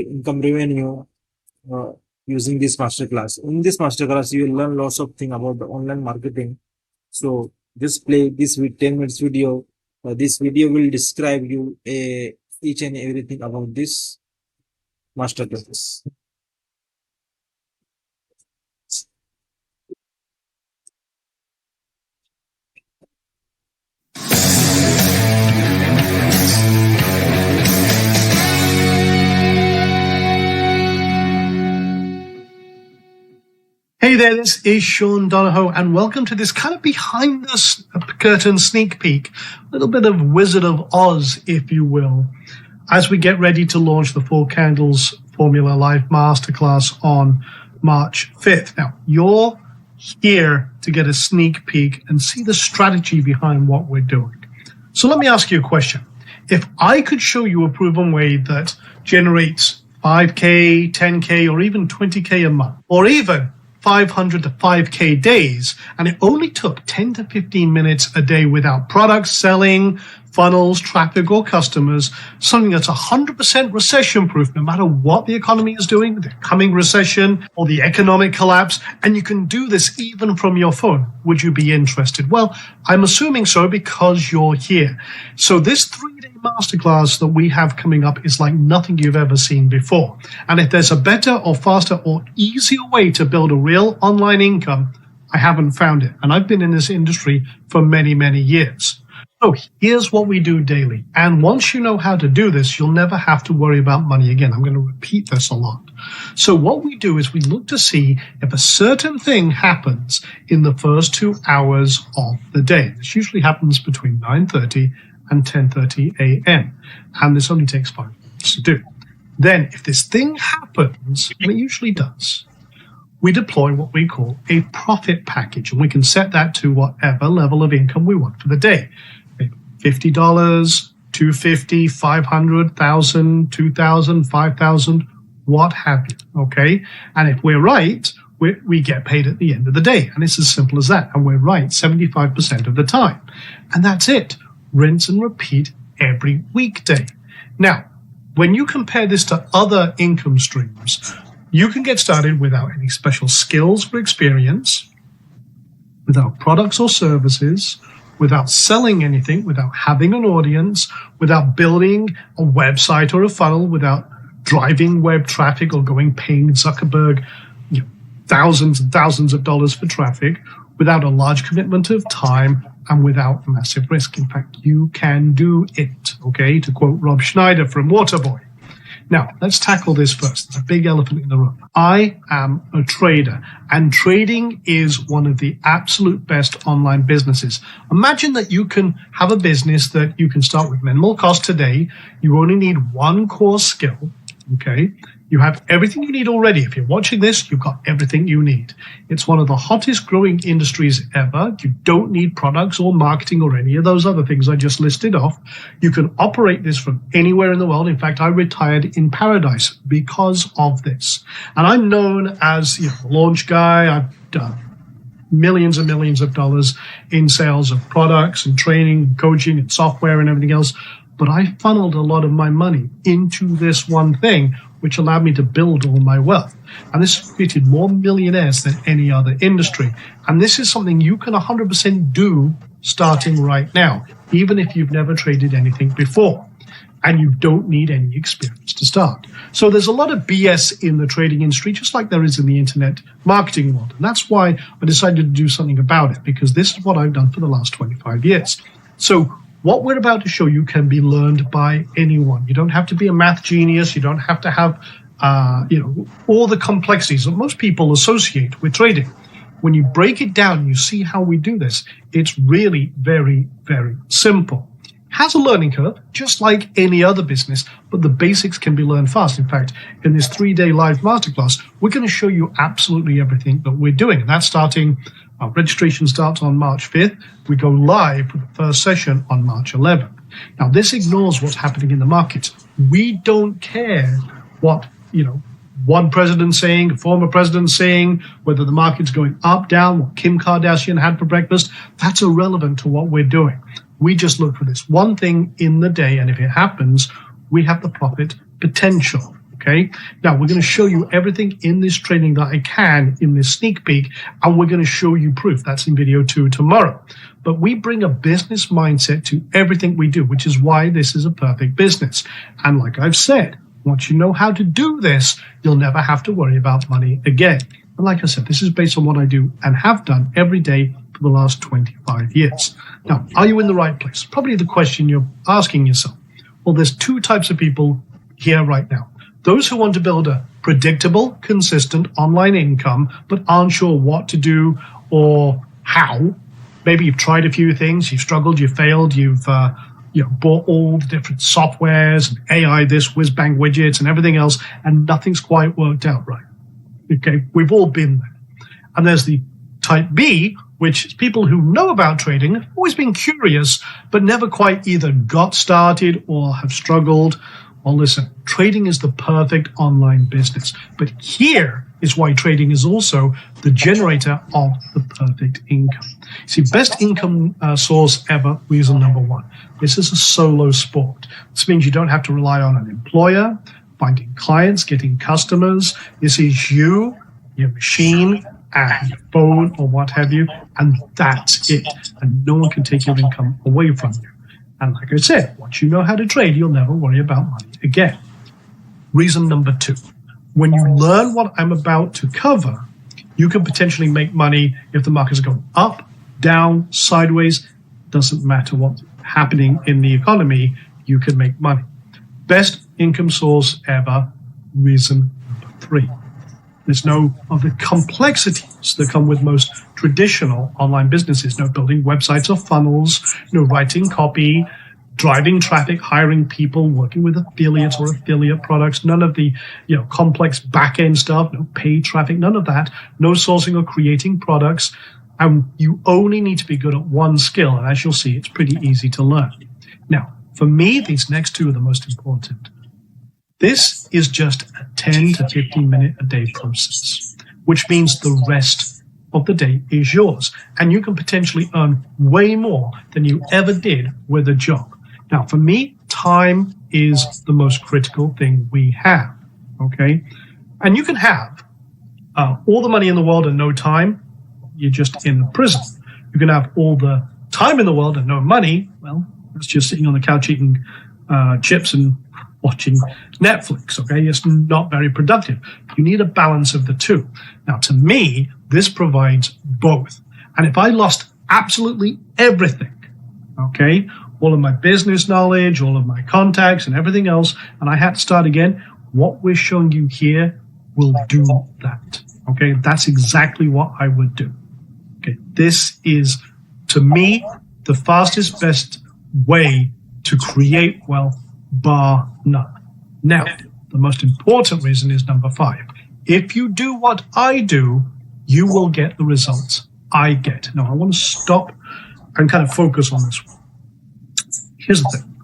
income revenue using this masterclass. In this masterclass, you will learn lots of things about the online marketing. So just play this with 10 minutes video. This video will describe you each and everything about this masterclass. Hey there, this is Sean Donahoe, and welcome to this kind of behind the curtain sneak peek, a little bit of Wizard of Oz, if you will, as we get ready to launch the Four Candles Formula Live Masterclass on March 5th. Now, you're here to get a sneak peek and see the strategy behind what we're doing. So let me ask you a question. If I could show you a proven way that generates 5K, 10K, or even 20K a month, or even 500 to 5K days, and it only took 10 to 15 minutes a day without products, selling, funnels, traffic, or customers, something that's 100% recession-proof, no matter what the economy is doing, the coming recession or the economic collapse, and you can do this even from your phone. Would you be interested? Well, I'm assuming so because you're here. So this 3-day masterclass that we have coming up is like nothing you've ever seen before. And if there's a better or faster or easier way to build a real online income, I haven't found it. And I've been in this industry for many, many years. So here's what we do daily. And once you know how to do this, you'll never have to worry about money again. I'm going to repeat this a lot. So what we do is we look to see if a certain thing happens in the first 2 hours of the day. This usually happens between 9:30 and 10:30 a.m. And this only takes 5 minutes to do. Then if this thing happens, and it usually does, we deploy what we call a profit package. And we can set that to whatever level of income we want for the day. $50, $250, $500, $1,000, $2,000, $5,000, what have you, okay? And if we're right, we get paid at the end of the day. And it's as simple as that. And we're right 75% of the time. And that's it. Rinse and repeat every weekday. Now, when you compare this to other income streams, you can get started without any special skills or experience, without products or services, without selling anything, without having an audience, without building a website or a funnel, without driving web traffic or paying Zuckerberg thousands and thousands of dollars for traffic, without a large commitment of time, and without massive risk. In fact, you can do it, okay? To quote Rob Schneider from Waterboy. Now, let's tackle this first. The big elephant in the room. I am a trader, and trading is one of the absolute best online businesses. Imagine that you can have a business that you can start with minimal cost today. You only need one core skill, okay? You have everything you need already. If you're watching this, you've got everything you need. It's one of the hottest growing industries ever. You don't need products or marketing or any of those other things I just listed off. You can operate this from anywhere in the world. In fact, I retired in paradise because of this. And I'm known as the launch guy. I've done millions and millions of dollars in sales of products and training, and coaching and software and everything else. But I funneled a lot of my money into this one thing, which allowed me to build all my wealth. And this has created more millionaires than any other industry. And this is something you can 100% do starting right now, even if you've never traded anything before. And you don't need any experience to start. So there's a lot of BS in the trading industry, just like there is in the internet marketing world. And that's why I decided to do something about it, because this is what I've done for the last 25 years. So what we're about to show you can be learned by anyone. You don't have to be a math genius. You don't have to have, all the complexities that most people associate with trading. When you break it down, you see how we do this. It's really very, very simple. Has a learning curve, just like any other business, but the basics can be learned fast. In fact, in this 3-day live masterclass, we're going to show you absolutely everything that we're doing. And that's starting, registration starts on March 5th. We go live for the first session on March 11th. Now, this ignores what's happening in the markets. We don't care what, one president saying, a former president saying, whether the market's going up, down, what Kim Kardashian had for breakfast. That's irrelevant to what we're doing. We just look for this one thing in the day, and if it happens, we have the profit potential. Okay. Now we're going to show you everything in this training that I can in this sneak peek, and we're going to show you proof. That's in video 2 tomorrow. But we bring a business mindset to everything we do, which is why this is a perfect business. And like I've said, once you know how to do this, you'll never have to worry about money again. And like I said, this is based on what I do and have done every day for the last 25 years. Now, are you in the right place? Probably the question you're asking yourself. Well, there's 2 types of people here right now. Those who want to build a predictable, consistent online income, but aren't sure what to do or how. Maybe you've tried a few things, you've struggled, you've failed, you've bought all the different softwares and AI, this whiz-bang widgets and everything else, and nothing's quite worked out right. Okay, we've all been there. And there's the type B, which is people who know about trading, have always been curious, but never quite either got started or have struggled. Well, listen, trading is the perfect online business. But here is why trading is also the generator of the perfect income. See, best income source ever, reason number 1. This is a solo sport. This means you don't have to rely on an employer, finding clients, getting customers. This is you, your machine, and your phone or what have you, and that's it. And no one can take your income away from you. And like I said, once you know how to trade, you'll never worry about money again. Reason number 2, when you learn what I'm about to cover, you can potentially make money if the markets are going up, down, sideways. Doesn't matter what's happening in the economy, you can make money. Best income source ever, reason number 3. There's no of the complexities that come with most traditional online businesses. No building websites or funnels, no writing copy, driving traffic, hiring people, working with affiliates or affiliate products, none of the complex back-end stuff, no paid traffic, none of that, no sourcing or creating products. And you only need to be good at one skill. And as you'll see, it's pretty easy to learn. Now, for me, these next 2 are the most important. This is just a 10 to 15 minute a day process, which means the rest of the day is yours. And you can potentially earn way more than you ever did with a job. Now, for me, time is the most critical thing we have, okay? And you can have all the money in the world and no time. You're just in prison. You can have all the time in the world and no money. Well, that's just sitting on the couch eating chips and watching Netflix, okay? It's not very productive. You need a balance of the 2. Now, to me, this provides both. And if I lost absolutely everything, okay, all of my business knowledge, all of my contacts and everything else, and I had to start again, what we're showing you here will do that, okay? That's exactly what I would do, okay? This is, to me, the fastest, best way to create wealth, bar none. Now, the most important reason is number 5. If you do what I do, you will get the results I get. Now, I want to stop and kind of focus on this one. Here's the thing.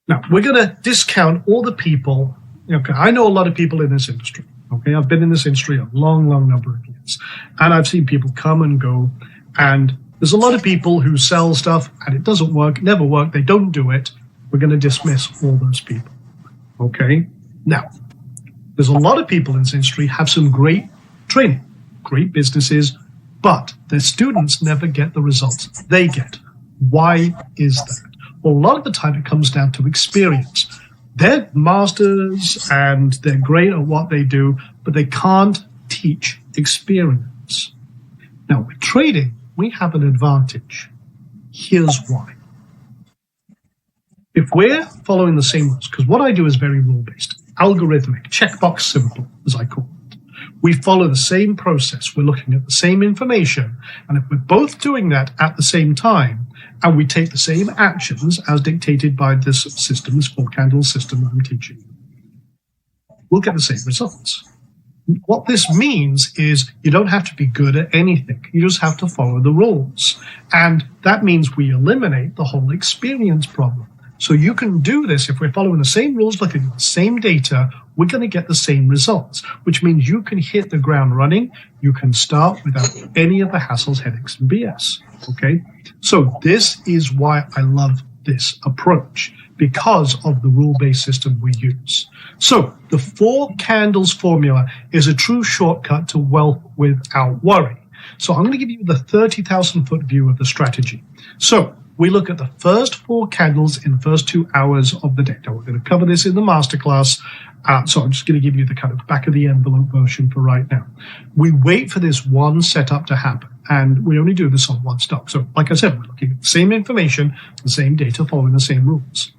Now, we're going to discount all the people. Okay, I know a lot of people in this industry. Okay, I've been in this industry a long, long number of years. And I've seen people come and go. And there's a lot of people who sell stuff and it doesn't work, never work, they don't do it. We're going to dismiss all those people. Okay? Now, there's a lot of people in this industry have some great training, great businesses, but their students never get the results they get. Why is that? Well, a lot of the time it comes down to experience. They're masters and they're great at what they do, but they can't teach experience. Now, with trading, we have an advantage. Here's why. If we're following the same rules, because what I do is very rule-based, algorithmic, checkbox simple, as I call it. We follow the same process. We're looking at the same information. And if we're both doing that at the same time, and we take the same actions as dictated by this system, this 4-candle system that I'm teaching, we'll get the same results. What this means is you don't have to be good at anything. You just have to follow the rules. And that means we eliminate the whole experience problem. So you can do this if we're following the same rules, looking at the same data, we're going to get the same results, which means you can hit the ground running. You can start without any of the hassles, headaches, and BS. Okay? So this is why I love this approach because of the rule-based system we use. So the 4 candles formula is a true shortcut to wealth without worry. So I'm going to give you the 30,000-foot view of the strategy. So we look at the first 4 candles in the first 2 hours of the day. Now, we're going to cover this in the masterclass. So I'm just going to give you the kind of back of the envelope version for right now. We wait for this one setup to happen, and we only do this on one stock. So like I said, we're looking at the same information, the same data, following the same rules.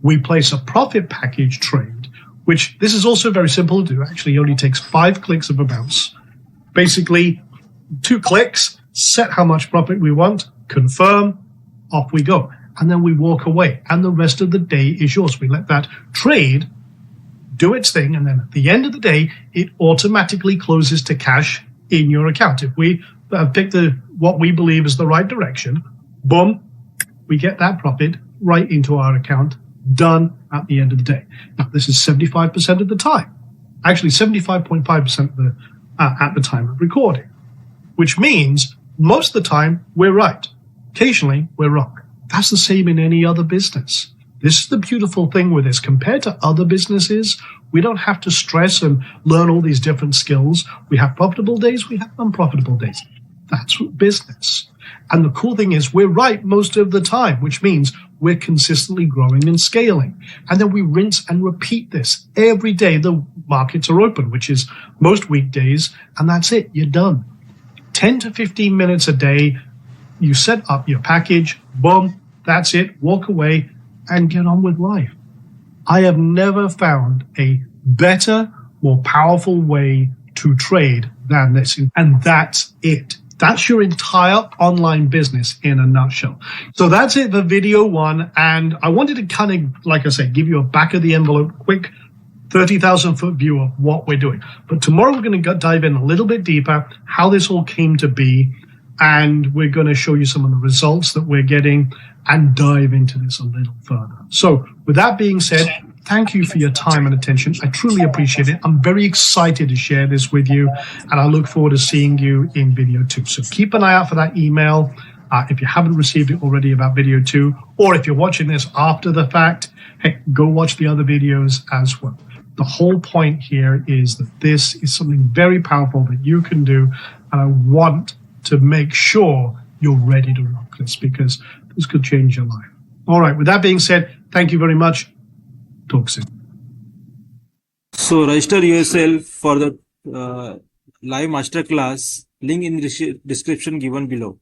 We place a profit package trade, which this is also very simple to do. Actually, only takes 5 clicks of a mouse. Basically, 2 clicks, set how much profit we want, confirm, off we go. And then we walk away, and the rest of the day is yours. We let that trade do its thing, and then at the end of the day, it automatically closes to cash in your account. If we pick what we believe is the right direction, boom, we get that profit right into our account, done at the end of the day. Now, this is 75% of the time. Actually, 75.5% at the time of recording, which means most of the time we're right. Occasionally, we're wrong. That's the same in any other business. This is the beautiful thing with this. Compared to other businesses, we don't have to stress and learn all these different skills. We have profitable days, we have unprofitable days. That's business. And the cool thing is we're right most of the time, which means we're consistently growing and scaling. And then we rinse and repeat this every day the markets are open, which is most weekdays, and that's it. You're done. 10 to 15 minutes a day, you set up your package, boom, that's it, walk away, and get on with life. I have never found a better, more powerful way to trade than this. And that's it. That's your entire online business in a nutshell. So that's it for video 1. And I wanted to kind of, like I said, give you a back of the envelope, quick 30,000-foot view of what we're doing. But tomorrow we're going to dive in a little bit deeper, how this all came to be. And we're going to show you some of the results that we're getting and dive into this a little further. So with that being said, thank you for your time and attention. I truly appreciate it. I'm very excited to share this with you, and I look forward to seeing you in video 2. So keep an eye out for that email if you haven't received it already about video 2, or if you're watching this after the fact, hey, go watch the other videos as well. The whole point here is that this is something very powerful that you can do, and I want to make sure you're ready to rock this, because this could change your life. All right, with that being said, thank you very much. Talk soon. So register yourself for the live masterclass, link in the description given below.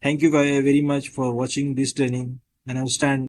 Thank you very much for watching this training, and understand